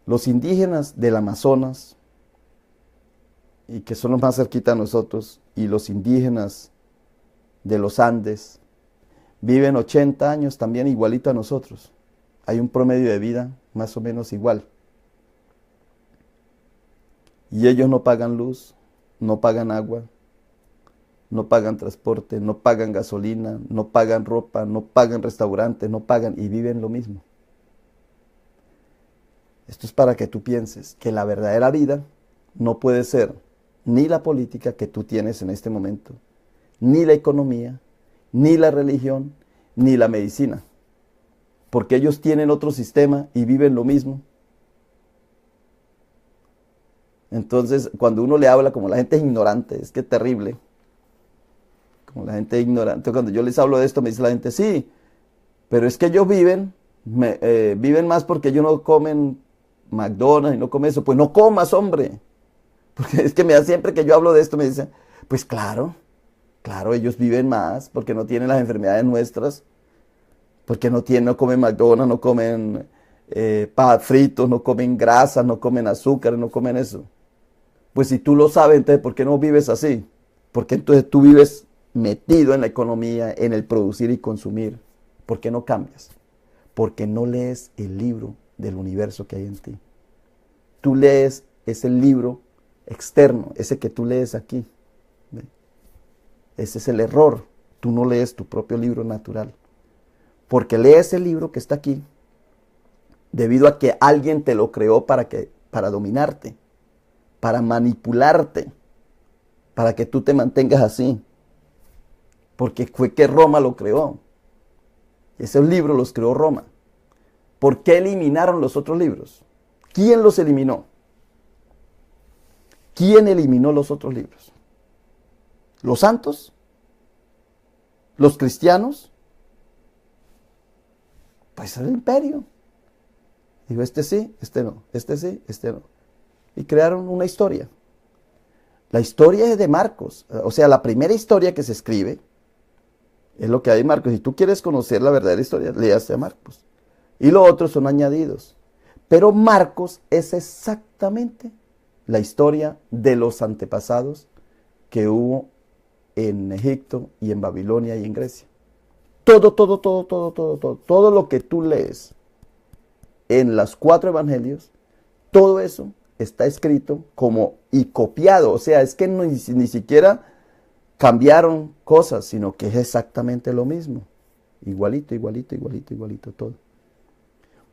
Los indígenas del Amazonas, y que son los más cerquita a nosotros, y los indígenas de los Andes, viven 80 años también igualito a nosotros. Hay un promedio de vida más o menos igual. Y ellos no pagan luz, no pagan agua, no pagan transporte, no pagan gasolina, no pagan ropa, no pagan restaurantes, no pagan y viven lo mismo. Esto es para que tú pienses que la verdadera vida no puede ser ni la política que tú tienes en este momento, ni la economía, ni la religión, ni la medicina. Porque ellos tienen otro sistema y viven lo mismo. Entonces, cuando uno le habla, como la gente es ignorante, es que es terrible. Como la gente es ignorante, cuando yo les hablo de esto, me dice la gente, sí, pero es que ellos viven más porque ellos no comen McDonald's y no comen eso. Pues no comas, hombre. Porque es que me da siempre que yo hablo de esto, me dicen, pues claro, ellos viven más porque no tienen las enfermedades nuestras, porque no comen McDonald's, no comen fritos, no comen grasas, no comen azúcar, no comen eso. Pues si tú lo sabes, entonces ¿por qué no vives así? Porque entonces tú vives metido en la economía, en el producir y consumir. ¿Por qué no cambias? Porque no lees el libro del universo que hay en ti. Tú lees ese libro externo, ese que tú lees aquí. ¿Ve? Ese es el error. Tú no lees tu propio libro natural. Porque lees el libro que está aquí debido a que alguien te lo creó para dominarte, para manipularte, para que tú te mantengas así. Porque fue que Roma lo creó. Esos libros los creó Roma. ¿Por qué eliminaron los otros libros? ¿Quién los eliminó? ¿Quién eliminó los otros libros? ¿Los santos? ¿Los cristianos? Pues el imperio. Digo, este sí, este no, este sí, este no. Y crearon una historia. La historia es de Marcos. O sea, la primera historia que se escribe es lo que hay en Marcos. Si tú quieres conocer la verdadera historia, léase a Marcos. Y lo otro son añadidos. Pero Marcos es exactamente la historia de los antepasados que hubo en Egipto y en Babilonia y en Grecia. Todo lo que tú lees en los 4 evangelios, todo eso está escrito como y copiado. O sea, es que ni siquiera cambiaron cosas, sino que es exactamente lo mismo. Igualito todo.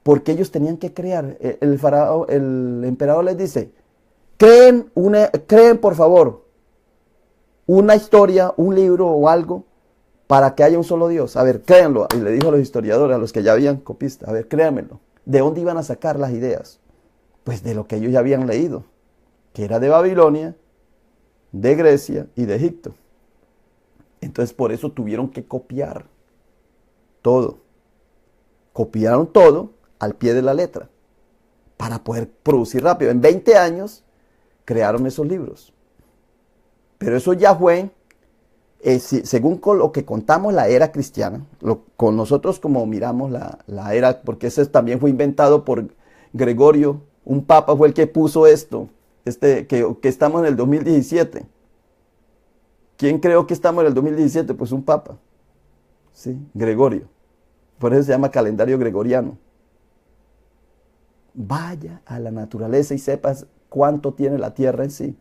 Porque ellos tenían que crear. El emperador les dice, creen por favor una historia, un libro o algo para que haya un solo Dios. A ver, créanlo. Y le dijo a los historiadores, a los que ya habían copistas, a ver, créanmelo. ¿De dónde iban a sacar las ideas? Pues de lo que ellos ya habían leído, que era de Babilonia, de Grecia y de Egipto. Entonces por eso tuvieron que copiar todo. Copiaron todo al pie de la letra para poder producir rápido. En 20 años crearon esos libros. Pero eso ya fue, según lo que contamos, la era cristiana. Con nosotros como miramos la era, porque ese también fue inventado por Gregorio. Un papa fue el que puso esto, que estamos en el 2017. ¿Quién creó que estamos en el 2017? Pues un papa, ¿sí? Gregorio. Por eso se llama calendario gregoriano. Vaya a la naturaleza y sepas cuánto tiene la tierra en sí.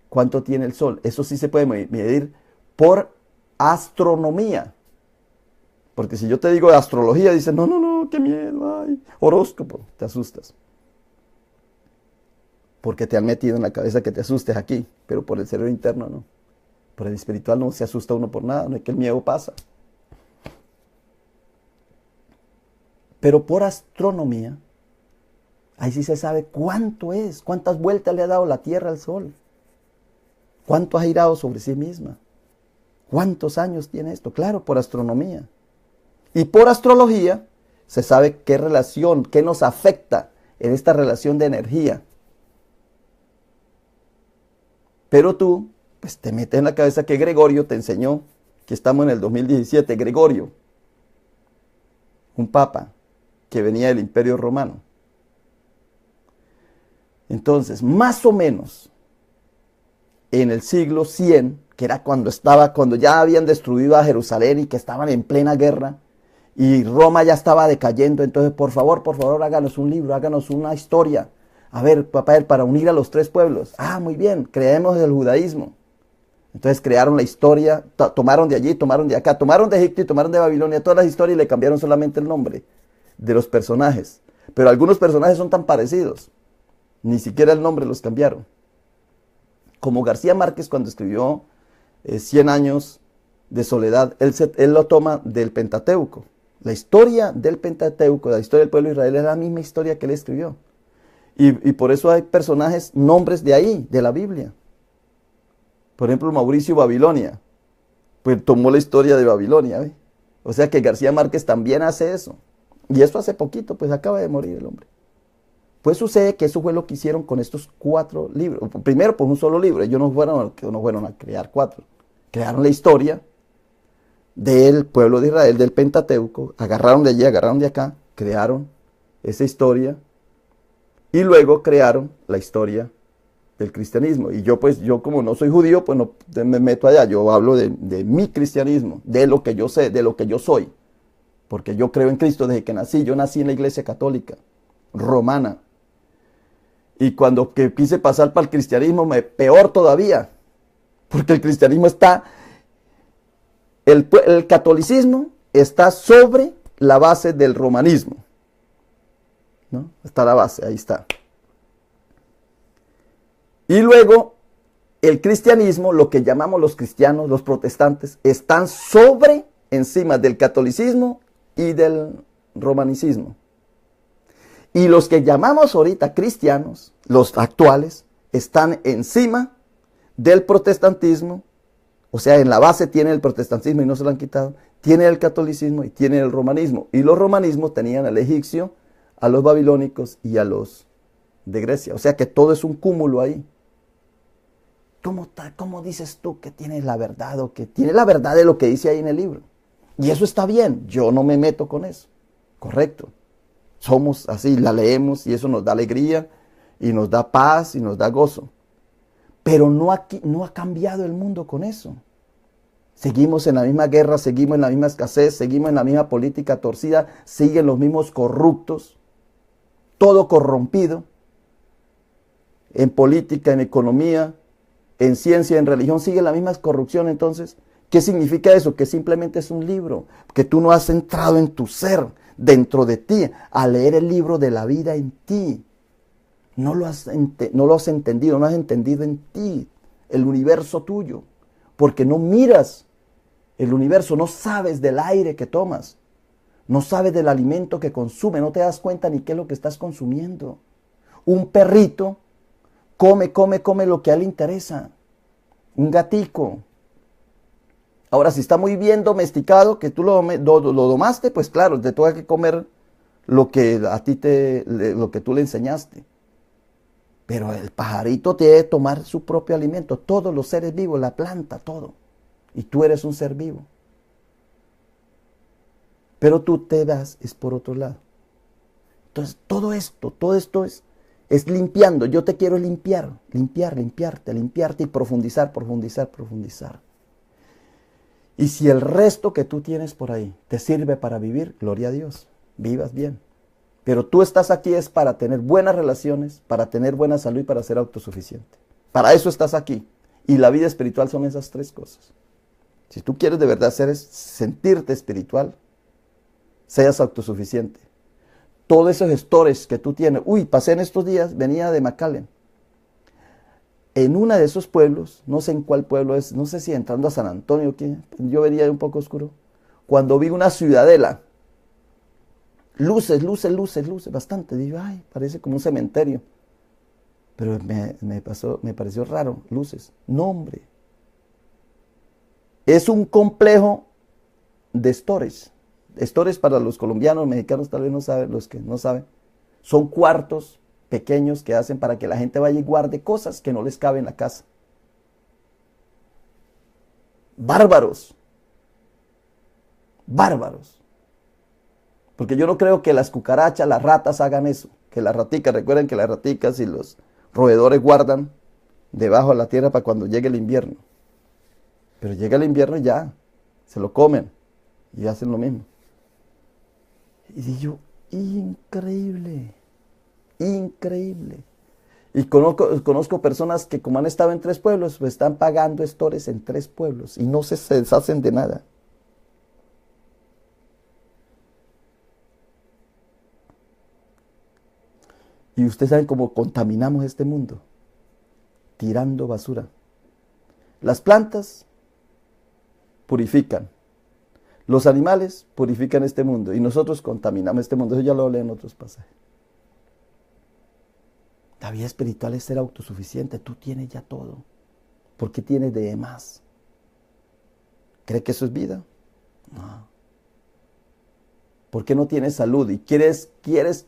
Cuánto tiene el sol. Eso sí se puede medir por astronomía. Porque si yo te digo de astrología, dices, no, qué miedo, ay, horóscopo, te asustas. Porque te han metido en la cabeza que te asustes aquí, pero por el cerebro interno no. Por el espiritual no se asusta uno por nada, no es que el miedo pasa. Pero por astronomía, ahí sí se sabe cuánto es, cuántas vueltas le ha dado la Tierra al Sol, cuánto ha girado sobre sí misma, cuántos años tiene esto. Claro, por astronomía. Y por astrología se sabe qué relación, qué nos afecta en esta relación de energía. Pero tú, pues te metes en la cabeza que Gregorio te enseñó, que estamos en el 2017, Gregorio, un papa que venía del Imperio Romano. Entonces, más o menos, en el siglo 100, que era cuando ya habían destruido a Jerusalén y que estaban en plena guerra, y Roma ya estaba decayendo, entonces por favor, háganos un libro, háganos una historia. A ver, papá, para unir a los tres pueblos. Ah, muy bien, creemos el judaísmo. Entonces crearon la historia, tomaron de allí, tomaron de acá, tomaron de Egipto y tomaron de Babilonia, todas las historias y le cambiaron solamente el nombre de los personajes. Pero algunos personajes son tan parecidos, ni siquiera el nombre los cambiaron. Como García Márquez cuando escribió 100 años de soledad, él lo toma del Pentateuco. La historia del Pentateuco, la historia del pueblo de Israel, es la misma historia que él escribió. Y por eso hay personajes, nombres de ahí, de la Biblia. Por ejemplo, Mauricio Babilonia, pues tomó la historia de Babilonia, ¿ve? O sea que García Márquez también hace eso. Y eso hace poquito, pues acaba de morir el hombre. Pues sucede que eso fue lo que hicieron con estos 4 libros. Primero, pues un solo libro. Ellos no fueron a crear 4. Crearon la historia del pueblo de Israel, del Pentateuco. Agarraron de allí, agarraron de acá. Crearon esa historia. Y luego crearon la historia del cristianismo. Y yo como no soy judío, pues no me meto allá. Yo hablo de mi cristianismo, de lo que yo sé, de lo que yo soy. Porque yo creo en Cristo desde que nací. Yo nací en la iglesia católica, romana. Y cuando quise pasar para el cristianismo, peor todavía. Porque el cristianismo el catolicismo está sobre la base del romanismo, ¿no? Está la base, ahí está. Y luego, el cristianismo, lo que llamamos los cristianos, los protestantes, están encima del catolicismo y del romanicismo. Y los que llamamos ahorita cristianos, los actuales, están encima del protestantismo. O sea, en la base tiene el protestantismo y no se lo han quitado. Tiene el catolicismo y tiene el romanismo. Y los romanismos tenían al egipcio, a los babilónicos y a los de Grecia. O sea que todo es un cúmulo ahí. ¿Cómo dices tú que tienes la verdad o que tienes la verdad de lo que dice ahí en el libro? Y eso está bien, yo no me meto con eso. Correcto. Somos así, la leemos y eso nos da alegría y nos da paz y nos da gozo. Pero no ha cambiado el mundo con eso. Seguimos en la misma guerra, seguimos en la misma escasez, seguimos en la misma política torcida, siguen los mismos corruptos, todo corrompido, en política, en economía, en ciencia, en religión, sigue la misma corrupción. Entonces, ¿qué significa eso? Que simplemente es un libro, que tú no has entrado en tu ser, dentro de ti, a leer el libro de la vida en ti. No lo has entendido, no has entendido en ti el universo tuyo, porque no miras el universo, no sabes del aire que tomas, no sabes del alimento que consume, no te das cuenta ni qué es lo que estás consumiendo. Un perrito come lo que a él le interesa, un gatico. Ahora, si está muy bien domesticado, que tú lo domaste, pues claro, te toca que comer lo que lo que tú le enseñaste. Pero el pajarito tiene que tomar su propio alimento. Todos los seres vivos, la planta, todo. Y tú eres un ser vivo. Pero tú te das, es por otro lado. Entonces, todo esto es limpiando. Yo te quiero limpiarte y profundizar. Y si el resto que tú tienes por ahí te sirve para vivir, gloria a Dios, vivas bien. Pero tú estás aquí es para tener buenas relaciones, para tener buena salud y para ser autosuficiente. Para eso estás aquí. Y la vida espiritual son esas 3 cosas. Si tú quieres de verdad sentirte espiritual, seas autosuficiente. Todos esos gestores que tú tienes, pasé en estos días, venía de McAllen. En uno de esos pueblos, no sé en cuál pueblo es, no sé si entrando a San Antonio, yo venía un poco oscuro, cuando vi una ciudadela. luces, luces, luces, luces, bastante. Digo, ay, parece como un cementerio. Pero me pareció raro, luces. No, hombre. Es un complejo de storage. Storage para los colombianos, mexicanos tal vez no saben, los que no saben. Son cuartos pequeños que hacen para que la gente vaya y guarde cosas que no les caben en la casa. Bárbaros. Bárbaros. Porque yo no creo que las cucarachas, las ratas hagan eso. Que las raticas, recuerden que las raticas y los roedores guardan debajo de la tierra para cuando llegue el invierno. Pero llega el invierno y ya, se lo comen y hacen lo mismo. Y digo, increíble, increíble. Y conozco personas que como han estado en 3 pueblos, pues están pagando stores en 3 pueblos y no se deshacen de nada. Y ustedes saben cómo contaminamos este mundo, tirando basura. Las plantas purifican, los animales purifican este mundo y nosotros contaminamos este mundo. Eso ya lo hablé en otros pasajes. La vida espiritual es ser autosuficiente. Tú tienes ya todo. ¿Por qué tienes de más? ¿Cree que eso es vida? No. ¿Por qué no tienes salud? Y quieres,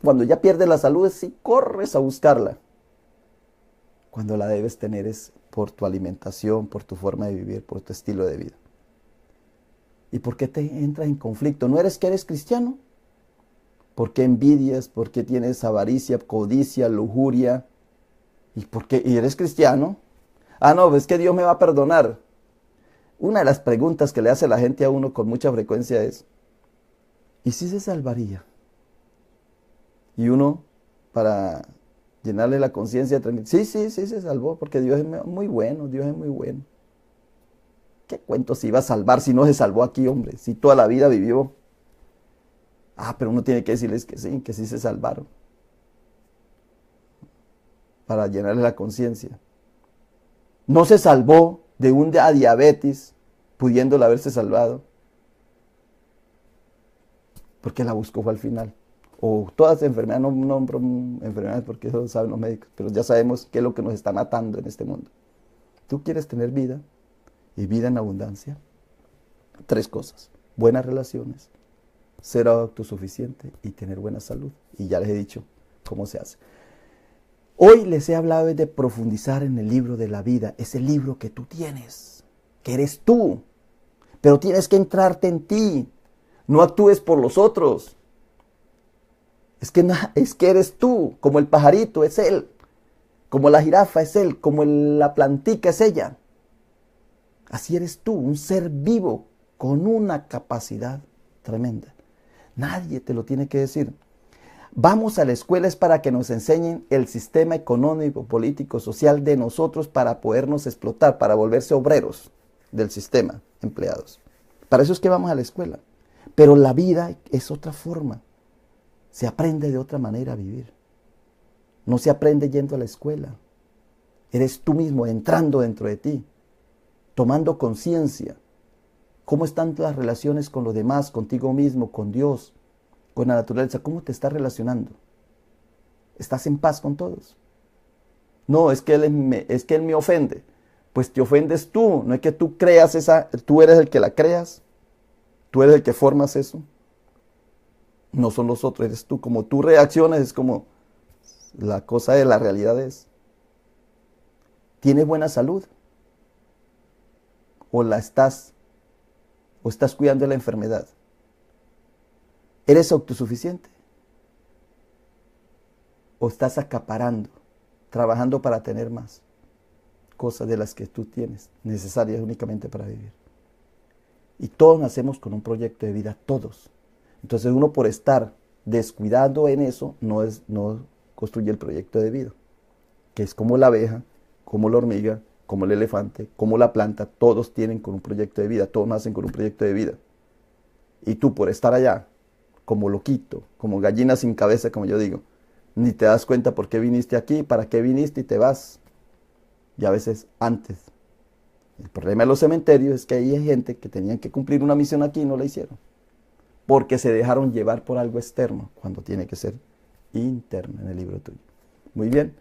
cuando ya pierdes la salud, sí corres a buscarla. Cuando la debes tener es por tu alimentación, por tu forma de vivir, por tu estilo de vida. ¿Y por qué te entras en conflicto? ¿No eres que eres cristiano? ¿Por qué envidias? ¿Por qué tienes avaricia, codicia, lujuria? ¿Y por qué? ¿Y eres cristiano? Ah, no, es que Dios me va a perdonar. Una de las preguntas que le hace la gente a uno con mucha frecuencia es, ¿y si se salvaría? Y uno, para llenarle la conciencia, sí, se salvó, porque Dios es muy bueno, Dios es muy bueno. ¿Qué cuento se iba a salvar si no se salvó aquí, hombre? Si toda la vida vivió. Ah, pero uno tiene que decirles que sí se salvaron. Para llenarle la conciencia. No se salvó de una diabetes, pudiéndola haberse salvado. Porque la buscó fue al final. O todas las enfermedades, no nombro enfermedades porque eso lo saben los médicos, pero ya sabemos qué es lo que nos está matando en este mundo. ¿Tú quieres tener vida y vida en abundancia? 3 cosas. Buenas relaciones, ser autosuficiente y tener buena salud. Y ya les he dicho cómo se hace. Hoy les he hablado de profundizar en el libro de la vida, ese libro que tú tienes, que eres tú, pero tienes que entrarte en ti. No actúes por los otros. Es que eres tú, como el pajarito es él, como la jirafa es él, como la plantica es ella. Así eres tú, un ser vivo con una capacidad tremenda. Nadie te lo tiene que decir. Vamos a la escuela es para que nos enseñen el sistema económico, político, social de nosotros para podernos explotar, para volverse obreros del sistema, empleados. Para eso es que vamos a la escuela. Pero la vida es otra forma. Se aprende de otra manera a vivir. No se aprende yendo a la escuela. Eres tú mismo entrando dentro de ti, tomando conciencia. ¿Cómo están las relaciones con los demás, contigo mismo, con Dios, con la naturaleza? ¿Cómo te estás relacionando? ¿Estás en paz con todos? No, es que él me ofende. Pues te ofendes tú. No es que tú creas tú eres el que la creas. Tú eres el que formas eso. No son los otros, eres tú. Como tú reaccionas es como la cosa de la realidad es. ¿Tienes buena salud? ¿O estás cuidando de la enfermedad? ¿Eres autosuficiente? ¿O estás acaparando, trabajando para tener más cosas de las que tú tienes, necesarias únicamente para vivir? Y todos nacemos con un proyecto de vida, todos. Entonces uno por estar descuidado en eso, no construye el proyecto de vida. Que es como la abeja, como la hormiga, como el elefante, como la planta, todos tienen con un proyecto de vida, todos nacen con un proyecto de vida. Y tú por estar allá, como loquito, como gallina sin cabeza, como yo digo, ni te das cuenta por qué viniste aquí, para qué viniste y te vas. Y a veces antes. El problema de los cementerios es que hay gente que tenían que cumplir una misión aquí y no la hicieron. porque se dejaron llevar por algo externo, cuando tiene que ser interno en el libro tuyo. Muy bien.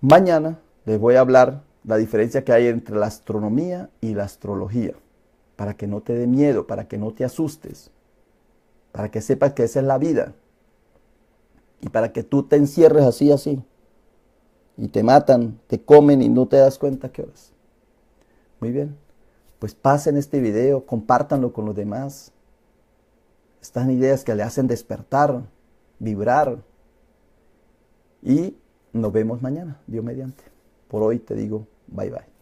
Mañana les voy a hablar la diferencia que hay entre la astronomía y la astrología, para que no te dé miedo, para que no te asustes, para que sepas que esa es la vida y para que tú te encierres así, y te matan, te comen y no te das cuenta qué horas. Muy bien, pues pasen este video, compártanlo con los demás. Estas ideas que le hacen despertar, vibrar. Y nos vemos mañana, Dios mediante. Por hoy te digo bye bye.